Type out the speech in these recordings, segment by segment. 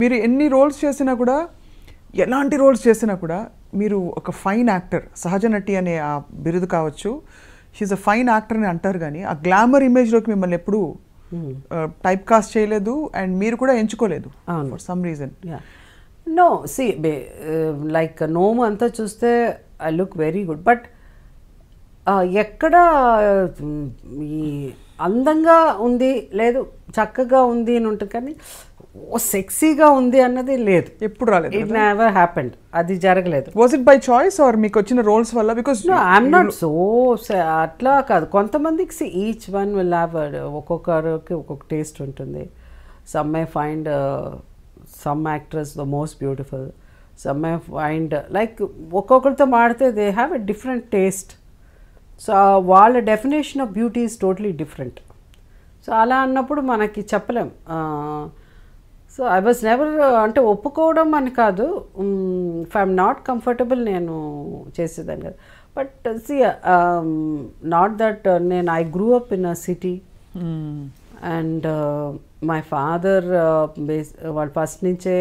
మీరు ఎన్ని రోల్స్ చేసినా కూడా, ఎలాంటి రోల్స్ చేసినా కూడా మీరు ఒక ఫైన్ యాక్టర్, సహజ నటి అనే ఆ బిరుదు కావచ్చు, షీఈ్ అ ఫైన్ యాక్టర్ అని అంటారు, కానీ ఆ గ్లామర్ ఇమేజ్లోకి మిమ్మల్ని ఎప్పుడు టైప్ కాస్ట్ చేయలేదు అండ్ మీరు కూడా ఎంచుకోలేదు for some reason. No see like నోము అంతా చూస్తే I look very good, but ఎక్కడ ఈ అందంగా ఉంది లేదు చక్కగా ఉంది అని ఉంటుంది, కానీ ఓ సెక్సీగా ఉంది అన్నది లేదు, ఎప్పుడు రాలేదు. ఇట్ నెవర్ హ్యాపెండ్, అది జరగలేదు. Was it by choice or మీకు వచ్చిన రోల్స్ వల్ల? బికాస్ ఐఎమ్ నాట్ సో అట్లా కాదు, కొంతమందికి ఈచ్ వన్ విల్ హ్యావ్, ఒక్కొక్కరికి ఒక్కొక్క టేస్ట్ ఉంటుంది. Some may find some actress the most beautiful, some may find like ఒక్కొక్కరితో మాడితే they have a different taste. So వాళ్ళ definition of beauty is totally different. So అలా అన్నప్పుడు మనకి చెప్పలేం. సో ఐ వాజ్ నెవర్, అంటే ఒప్పుకోవడం అని కాదు, ఇఫ్ ఐఎమ్ నాట్ కంఫర్టబుల్ నేను చేసేదాన్ని కాదు. బట్ సి నాట్ దట్ నేను I grew up in a city and my father వాళ్ళు ఫస్ట్ నుంచే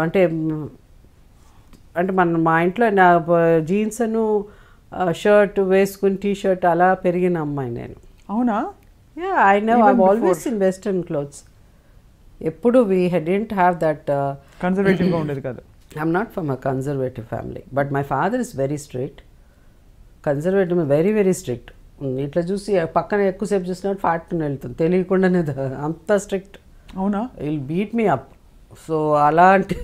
అంటే మా ఇంట్లో నా జీన్స్ అను షర్ట్ వేసుకుని టీ-షర్ట్ అలా పెరిగిన అమ్మాయి నేను. అవునా? I know I always in western clothes. ఎప్పుడు వీ డెంట్ హ్యావ్ దట్ కన్జర్వేటివ్గా ఉండేది కాదు. I'm not from a conservative family, but my father is very strict. Conservative very very strict. ఇట్లా చూసి పక్కన ఎక్కువసేపు చూసినట్టు ఫాట్ని వెళ్తుంది, తెలియకుండానే అంత స్ట్రిక్ట్. అవునా? Will beat me up. So అలాంటి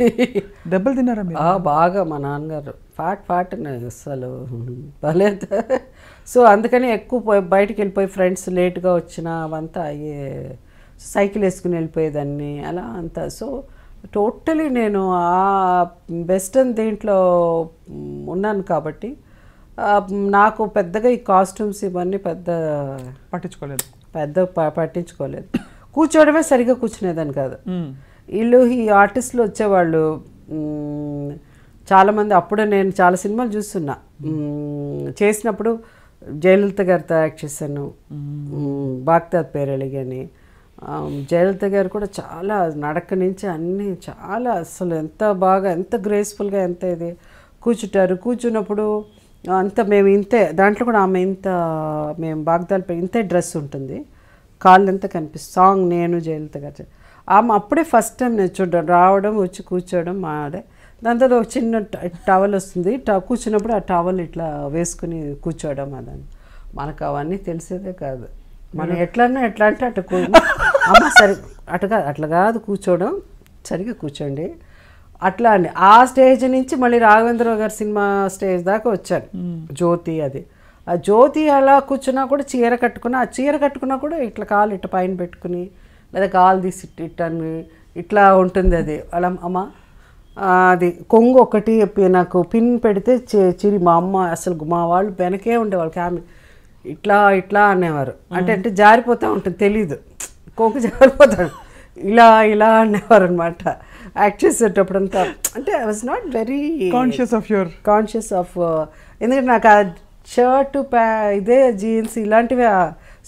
దెబ్బలు తిన్నారా మీరు? బాగా మా నాన్నగారు ఫాట్ అసలు బాలేదు. సో అందుకని ఎక్కువ బయటికి వెళ్ళిపోయి ఫ్రెండ్స్ లేట్గా వచ్చినా అవంతా అయ్యే, సైకిల్ వేసుకుని వెళ్ళిపోయేదాన్ని అలా అంతా. సో టోటలీ నేను ఆ వెస్టర్న్ దేంట్లో ఉన్నాను కాబట్టి నాకు పెద్దగా ఈ కాస్ట్యూమ్స్ ఇవన్నీ పట్టించుకోలేదు. కూర్చోవడమే సరిగ్గా కూర్చునేదాన్ని కాదు. వీళ్ళు ఈ ఆర్టిస్టులు వచ్చేవాళ్ళు చాలామంది, అప్పుడే నేను చాలా సినిమాలు చూస్తున్నా. చేసినప్పుడు జయలలిత గారితో యాక్ట్ చేశాను, బాగ్దాద్ పేరెళిగి అని. జయలలిత గారు కూడా చాలా నడక నుంచి అన్నీ చాలా అసలు ఎంత బాగా, ఎంత గ్రేస్ఫుల్గా, ఎంత ఇది కూర్చుంటారు. కూర్చున్నప్పుడు అంత మేము ఇంతే, దాంట్లో కూడా ఆమె ఇంత, మేము బాగ్దాద్ ఇంతే డ్రెస్ ఉంటుంది, కాళ్ళు ఎంత కనిపిస్తుంది. సాంగ్ నేను జయలలిత గారు ఆమె అప్పుడే ఫస్ట్ టైం నేను చూడడం, రావడం, వచ్చి కూర్చోవడం మాడే. దాని తర్వాత ఒక చిన్న టవల్ వస్తుంది, కూర్చున్నప్పుడు ఆ టవల్ ఇట్లా వేసుకుని కూర్చోవడం. అదని మనకు అవన్నీ తెలిసేదే కాదు. మనం ఎట్లా అంటే అటు అమ్మ సరి అట్లా కాదు కూర్చోవడం, సరిగ్గా కూర్చోండి అట్లా అని. ఆ స్టేజ్ నుంచి మళ్ళీ రాఘవేంద్రరావు గారి సినిమా స్టేజ్ దాకా వచ్చాను. జ్యోతి, అది ఆ జ్యోతి అలా కూర్చున్నా కూడా చీర కట్టుకున్నా, ఆ చీర కట్టుకున్నా కూడా ఇట్లా కాలు ఇట్లా పైన పెట్టుకుని, లేదా కాలు తీసి ఇట్టని ఇట్లా ఉంటుంది. అది అలా అమ్మ అది కొంగు ఒకటి నాకు పిన్ పెడితే చిరి, మా అమ్మ అసలు మా వాళ్ళు వెనకే ఉండేవాళ్ళు, క్యామె ఇట్లా అనేవారు. అంటే జారిపోతూ ఉంటుంది, తెలీదు, కొంగు జారిపోతాడు, ఇలా అనేవారు అనమాట యాక్ట్ చేసేటప్పుడంతా. అంటే I was not very conscious of ఎందుకంటే నాకు ఆ షర్టు ఇదే జీన్స్ ఇలాంటివి.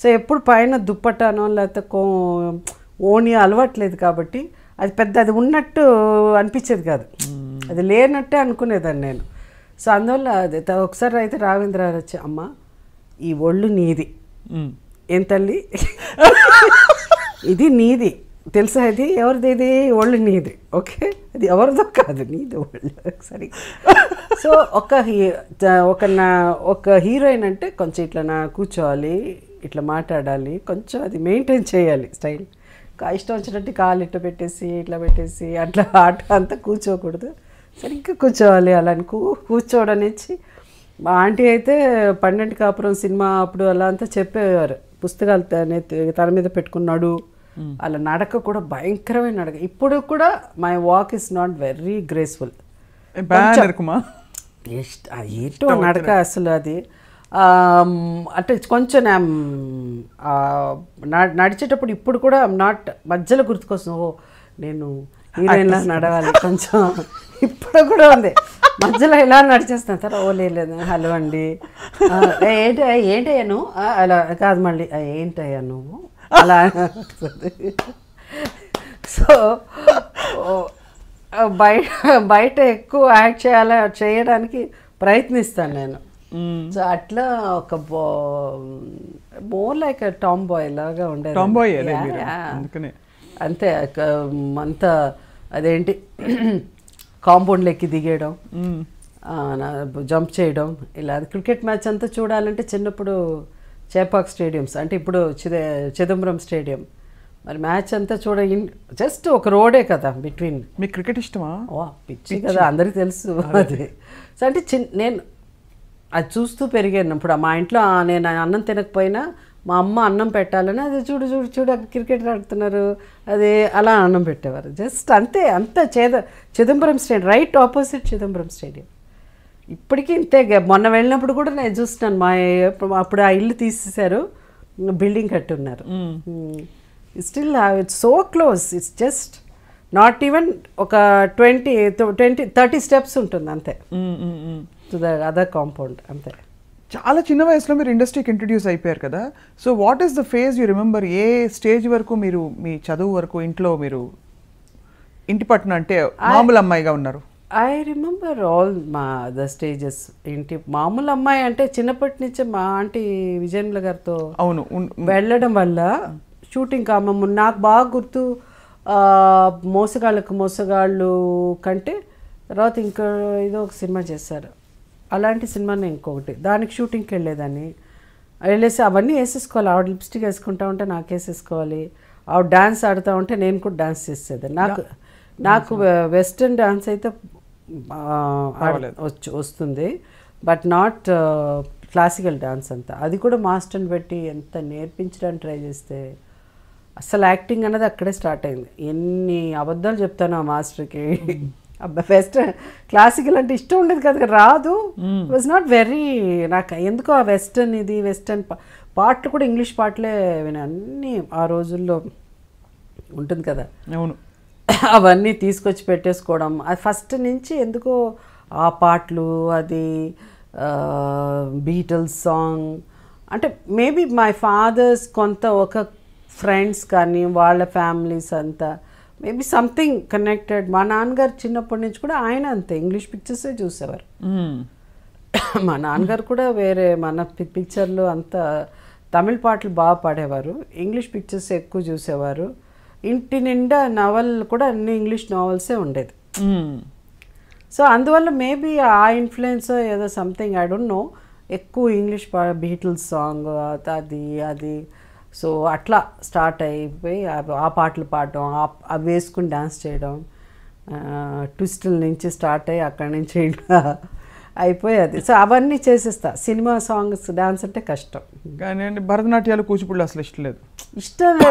సో ఎప్పుడు పైన దుప్పటానో లేకపోతే ఓణి అలవాట్లేదు కాబట్టి అది పెద్ద అది ఉన్నట్టు అనిపించేది కాదు, అది లేనట్టే అనుకునేదాన్ని నేను. సో అందువల్ల అది ఒకసారి అయితే రాఘవేంద్ర గారు వచ్చి, అమ్మ ఈ ఒళ్ళు నీది, ఏం తల్లి ఇది నీది తెలుసా, ఇది ఎవరిది, ఇది ఒళ్ళు నీది, ఓకే, అది ఎవరిదో కాదు, నీది ఒళ్ళు సరే. సో ఒక హీరోయిన్ అంటే కొంచెం ఇట్లా కూర్చోవాలి, ఇట్లా మాట్లాడాలి, కొంచెం అది మెయింటైన్ చేయాలి స్టైల్. ఇష్టం వచ్చినట్టు కాలు ఇట్లా పెట్టేసి ఇట్లా పెట్టేసి అట్లా అంతా కూర్చోకూడదు, సరిగ్గా కూర్చోవాలి. అలా కూర్చోవడం నుంచి మా ఆంటీ అయితే 12 కాపురం సినిమా అప్పుడు అలా అంతా చెప్పేవారు, పుస్తకాలు తన మీద పెట్టుకున్నాడు, అలా నడక కూడా భయంకరమైన నడక. ఇప్పుడు కూడా my walk is not very graceful, ఏంటో నడక అసలు అది. అంటే కొంచెం నడిచేటప్పుడు ఇప్పుడు కూడా నాట్ మధ్యలో గుర్తుకొస్తుంది, ఓ నేను హీరోయిన్లా నడవాలి కొంచెం, ఇప్పుడు కూడా ఉంది మధ్యలో ఇలా నడిచేస్తాను. తర్వాత ఓ లేదు, హలో అండి, ఏంటయ్యా నువ్వు, అలా కాదు మళ్ళీ ఏంటయ్యా నువ్వు అలా. సో బయట ఎక్కువ యాక్ట్ చేయడానికి ప్రయత్నిస్తాను నేను. సో అట్లా ఒక మోర్ లైక్ టామ్ బాయ్ లాగా ఉండేది. అంతే అంతా అదేంటి కాంపౌండ్ లెక్కి దిగేయడం, జంప్ చేయడం, ఇలా. క్రికెట్ మ్యాచ్ అంతా చూడాలంటే చిన్నప్పుడు చేపాక్ స్టేడియంస్, అంటే ఇప్పుడు చిదంబరం స్టేడియం, మరి మ్యాచ్ అంతా జస్ట్ ఒక రోడే కదా బిట్వీన్. మీకు క్రికెట్ ఇష్టమా? పిచ్చి కదా, అందరికీ తెలుసు అది. సో అంటే నేను అది చూస్తూ పెరిగాను. ఇప్పుడు మా ఇంట్లో నేను అన్నం తినకపోయినా మా అమ్మ అన్నం పెట్టాలని అది చూడు క్రికెట్ ఆడుతున్నారు అది అలా అన్నం పెట్టేవారు. జస్ట్ అంతే. Chidambaram stadium right opposite Chidambaram stadium. ఇప్పటికీ ఇంతే. మొన్న వెళ్ళినప్పుడు కూడా నేను చూస్తున్నాను, అప్పుడు ఆ ఇల్లు తీసేశారు, బిల్డింగ్ కట్టి ఉన్నారు. Still it's so close. It's just not even ఒక 20-30 స్టెప్స్ ఉంటుంది అంతే టు ద అదర్ కాంపౌండ్, అంతే. చాలా చిన్న వయసులో మీరు ఇండస్ట్రీకి ఇంట్రడ్యూస్ అయిపోయారు కదా. So what is the phase you remember? A stage వరకు మీరు మీ చదువు వరకు ఇంట్లో మీరు ఇంటి పట్టున అంటే మామూలు అమ్మాయిగా ఉన్నారు? I remember all the stages. మామూలు అమ్మాయి అంటే చిన్నప్పటి నుంచే మా ఆంటీ విజయన్ల గారితో అవును వెళ్ళడం వల్ల షూటింగ్ నాకు బాగా గుర్తు. మోసగాళ్ళు కంటే తర్వాత ఇంకా ఏదో ఒక సినిమా చేశారు, అలాంటి సినిమానే ఇంకొకటి, దానికి షూటింగ్కి వెళ్ళేదాన్ని. వెళ్ళేసి అవన్నీ వేసేసుకోవాలి. ఆవిడ లిప్స్టిక్ వేసుకుంటా ఉంటే నాకు వేసేసుకోవాలి, ఆవిడ డాన్స్ ఆడుతూ ఉంటే నేను కూడా డాన్స్ చేసేది. నాకు వెస్ట్రన్ డాన్స్ అయితే వస్తుంది, బట్ నాట్ క్లాసికల్ డాన్స్ అంతా. అది కూడా మాస్టర్ని పెట్టి ఎంత నేర్పించడానికి ట్రై చేస్తే అసలు యాక్టింగ్ అన్నది అక్కడే స్టార్ట్ అయింది. ఎన్ని అబద్ధాలు చెప్తాను ఆ మాస్టర్కి. వెస్టర్న్ క్లాసికల్ అంటే ఇష్టం ఉండేది కదా, రాదు. వాజ్ నాట్ వెరీ, నాకు ఎందుకో ఆ వెస్టర్న్ పాటలు కూడా ఇంగ్లీష్ పాటలే విని అన్నీ ఆ రోజుల్లో ఉంటుంది కదా. అవును, అవన్నీ తీసుకొచ్చి పెట్టేసుకోవడం. అది ఫస్ట్ నుంచి ఎందుకో ఆ పాటలు, అది బీటల్స్ సాంగ్ అంటే మేబీ మై ఫాదర్స్ కొంత ఒక ఫ్రెండ్స్ కానీ వాళ్ళ ఫ్యామిలీస్ అంతా మేబీ సంథింగ్ కనెక్టెడ్. మా నాన్నగారు చిన్నప్పటి నుంచి కూడా ఆయన అంతే ఇంగ్లీష్ పిక్చర్సే చూసేవారు. మా నాన్నగారు కూడా వేరే మన పిక్చర్లు అంతా తమిళ పాటలు బాగా పాడేవారు, ఇంగ్లీష్ పిక్చర్స్ ఎక్కువ చూసేవారు. ఇంటి నిండా నవల్ కూడా అన్ని ఇంగ్లీష్ నావెల్సే ఉండేది. సో అందువల్ల మేబీ ఆ ఇన్ఫ్లుయెన్స్ ఏదో సంథింగ్ ఐ డోంట్ నో, ఎక్కువ ఇంగ్లీష్ బీటిల్స్ సాంగ్ అది సో అట్లా స్టార్ట్ అయిపోయి ఆ పాటలు పాడడం, అవి వేసుకుని డ్యాన్స్ చేయడం, ట్విస్టుల నుంచి స్టార్ట్ అయ్యి అక్కడి నుంచి అయిపోయేది. సో అవన్నీ చేసేస్తా. సినిమా సాంగ్స్ డ్యాన్స్ అంటే కష్టం, కానీ భరతనాట్యాలు కూచిపూడి అసలు ఇష్టం లేదు. ఇష్టం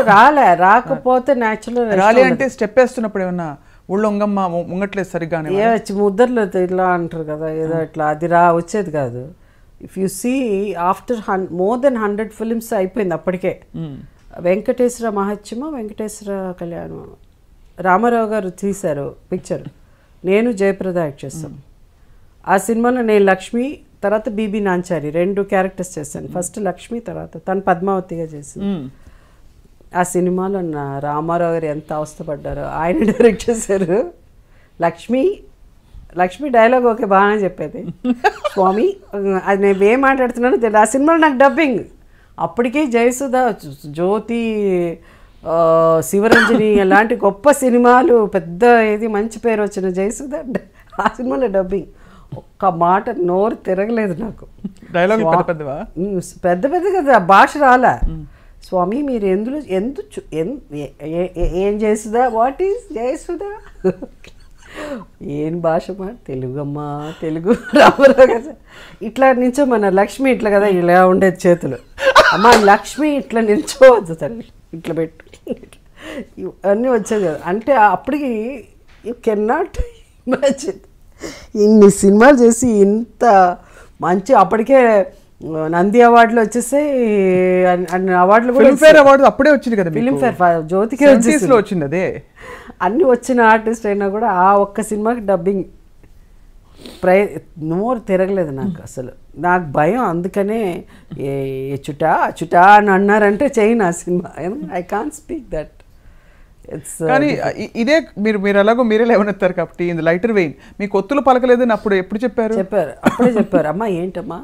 రాకపోతే న్యాచురల్ రాలే అంటే స్టెప్ వేస్తున్నప్పుడు ఏమన్నా ఊళ్ళో ముంగట్లేదు సరిగ్గా ముద్దర్లు ఇలా అంటారు కదా, ఏదో ఇట్లా అది వచ్చేది కాదు. If you see after more than 100 films అయిపోయింది అప్పటికే. వెంకటేశ్వర మహత్యము, వెంకటేశ్వర కళ్యాణం, రామారావు గారు తీశారు పిక్చర్, నేను జయప్రద యాక్ట్ చేస్తాను. ఆ సినిమాలో నేను లక్ష్మి, తర్వాత బీబీ నాంచారి 2 క్యారెక్టర్స్ చేశాను. ఫస్ట్ లక్ష్మి, తర్వాత తను పద్మావతిగా చేసింది. ఆ సినిమాలో రామారావు గారు ఎంత అవస్థపడ్డారో. ఆయన డైరెక్ట్ చేశారు. లక్ష్మి డైలాగ్ ఓకే బాగానే చెప్పేది, స్వామి అది నేను ఏం మాట్లాడుతున్నానో తెలియదు. ఆ సినిమాలో నాకు డబ్బింగ్ అప్పటికే జయసుధ, జ్యోతి, శివరంజని అలాంటి గొప్ప సినిమాలు, పెద్ద ఏది మంచి పేరు వచ్చిన జయసుధ, ఆ సినిమాలో డబ్బింగ్ ఒక్క మాట నోరు తిరగలేదు నాకు. డైలాగ్ పెద్ద పెద్ద కదా, భాష రాలా. స్వామి మీరు ఏం జయసుధా, వాట్ ఈస్ జయసుధా, ఏం భాష మా తెలుగమ్మా, తెలుగు రామారావు కదా. ఇట్లా నించో మన లక్ష్మి ఇట్లా కదా, ఇలా ఉండేది చేతులు. అమ్మ లక్ష్మి ఇట్లా నిల్చోవద్దు తల్లి, ఇట్లా పెట్టు, అన్నీ వచ్చేది కదా. అంటే అప్పటికి యూ కెన్ నాట్ ఇమాజిన్ ఇన్ని సినిమాలు చేసి ఇంత మంచి, అప్పటికే నంది అవార్డులు వచ్చేసాయి, అవార్డులు కూడా ఫిల్మ్ఫేర్ అవార్డు అప్పుడే వచ్చింది కదా, ఫిల్మ్ఫేర్ జ్యోతికే వచ్చింది. అదే అన్ని వచ్చిన ఆర్టిస్ట్ అయినా కూడా ఆ ఒక్క సినిమాకి డబ్బింగ్ నోరు తిరగలేదు నాకు అసలు. నాకు భయం, అందుకనే చుటా అని అన్నారంటే చేయను ఆ cinema. I can't speak that. It's కానీ ఇదే మీరు ఎలాగో మీరే లేవనెత్తారు కాబట్టి ఇది లైటర్ వెయిన్ మీకు ఒత్తులు పలకలేదని అప్పుడు ఎప్పుడు చెప్పారు? అప్పుడే చెప్పారు, అమ్మా ఏంటమ్మా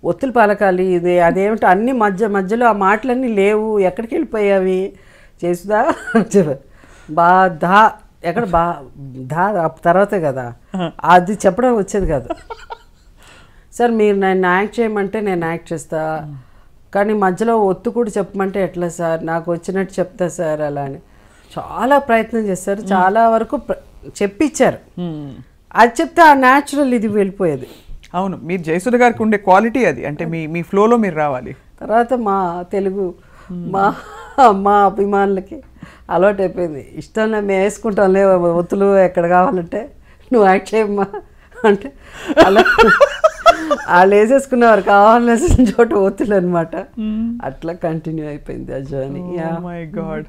ఒత్తులు పలకాలి ఇది అదేమిటో అన్ని మధ్యలో ఆ మాటలన్నీ లేవు, ఎక్కడికి వెళ్ళిపోయావి చేసుదా చెప్పారు. ధా ఎక్కడ ధా తర్వాతే కదా అది చెప్పడం వచ్చేది కాదు. సార్ మీరు నన్ను యాక్ట్ చేయమంటే నేను యాక్ట్ చేస్తా, కానీ మధ్యలో ఒత్తు కూడా చెప్పమంటే ఎట్లా సార్, నాకు వచ్చినట్టు చెప్తా సార్ అలా అని చాలా ప్రయత్నం చేశారు. చాలా వరకు చెప్పించారు, అది చెప్తే ఆ న్యాచురల్ ఇది వెళ్ళిపోయేది. అవును, మీరు జయసుధ గారికి ఉండే క్వాలిటీ అది, అంటే మీ ఫ్లోలో మీరు రావాలి. తర్వాత మా తెలుగు మా అభిమానులకి అలవాటు అయిపోయింది, ఇష్టంగా మేము వేసుకుంటాంలే ఒత్తులు ఎక్కడ కావాలంటే నువ్వు యాక్ట్ చేయమ్మా అంటే అలా వాళ్ళు వేసేసుకునేవారు, కావాల్సిన చోట ఒత్తులు అనమాట. అట్లా కంటిన్యూ అయిపోయింది ఆ జర్నీ. My God.